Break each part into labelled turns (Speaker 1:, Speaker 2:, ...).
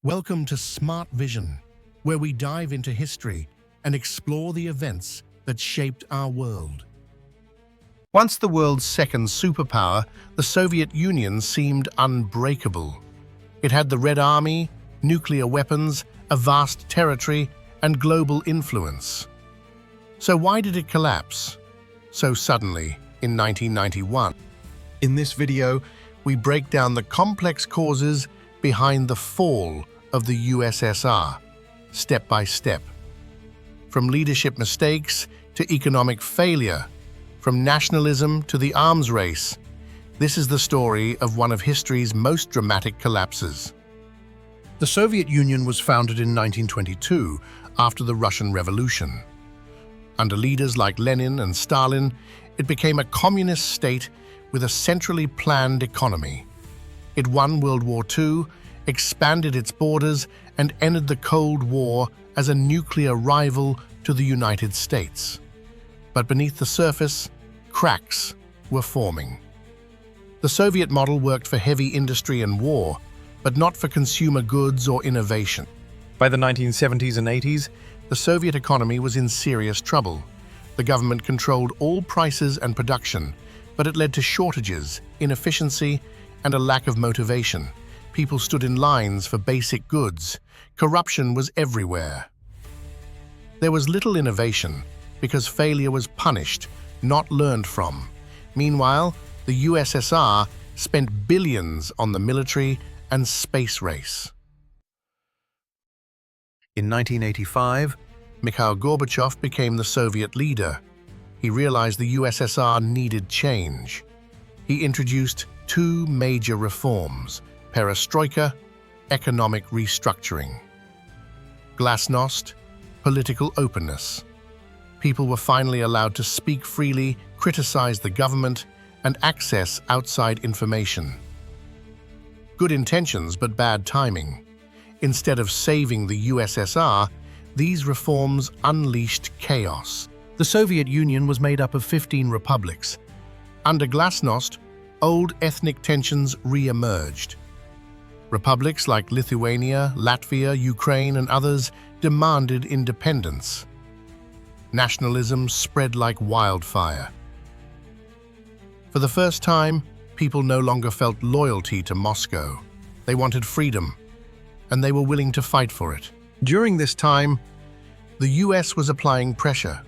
Speaker 1: Welcome to Smart Vision, where we dive into history and explore the events that shaped our world. Once the world's second superpower, the Soviet Union seemed unbreakable. It had the Red Army, nuclear weapons, a vast territory, and global influence. So why did it collapse so suddenly in 1991? In this video, we break down the complex causes behind the fall of the USSR, step by step. From leadership mistakes to economic failure, from nationalism to the arms race, this is the story of one of history's most dramatic collapses. The Soviet Union was founded in 1922 after the Russian Revolution. Under leaders like Lenin and Stalin, it became a communist state with a centrally planned economy. It won World War II, expanded its borders, and ended the Cold War as a nuclear rival to the United States. But beneath the surface, cracks were forming. The Soviet model worked for heavy industry and war, but not for consumer goods or innovation. By the 1970s and 80s, the Soviet economy was in serious trouble. The government controlled all prices and production, but it led to shortages, inefficiency, and a lack of motivation. People stood in lines for basic goods. Corruption was everywhere. There was little innovation because failure was punished, not learned from. Meanwhile, the USSR spent billions on the military and space race. In 1985, Mikhail Gorbachev became the Soviet leader. He realized the USSR needed change. He introduced two major reforms: perestroika, economic restructuring; glasnost, political openness. People were finally allowed to speak freely, criticize the government, and access outside information. Good intentions, but bad timing. Instead of saving the USSR, these reforms unleashed chaos. The Soviet Union was made up of 15 republics. Under glasnost, old ethnic tensions re-emerged. Republics like Lithuania, Latvia, Ukraine, and others demanded independence. Nationalism spread like wildfire. For the first time, people no longer felt loyalty to Moscow. They wanted freedom, and they were willing to fight for it. During this time, the US was applying pressure.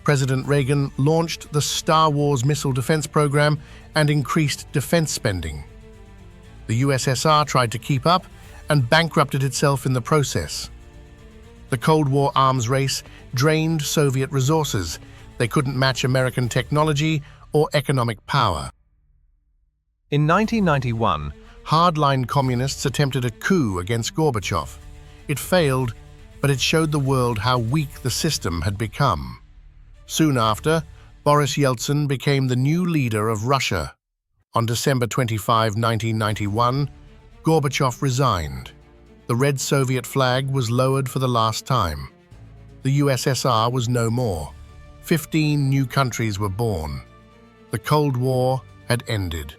Speaker 1: President Reagan launched the Star Wars missile defense program and increased defense spending. The USSR tried to keep up and bankrupted itself in the process. The Cold War arms race drained Soviet resources. They couldn't match American technology or economic power. In 1991, hardline communists attempted a coup against Gorbachev. It failed, but it showed the world how weak the system had become. Soon after, Boris Yeltsin became the new leader of Russia. On December 25, 1991, Gorbachev resigned. The red Soviet flag was lowered for the last time. The USSR was no more. 15 new countries were born. The Cold War had ended.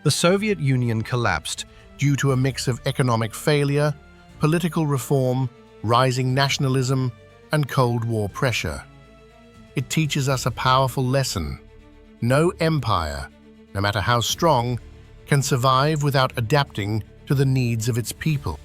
Speaker 1: The Soviet Union collapsed due to a mix of economic failure, political reform, rising nationalism, and Cold War pressure. It teaches us a powerful lesson. No empire, no matter how strong, can survive without adapting to the needs of its people.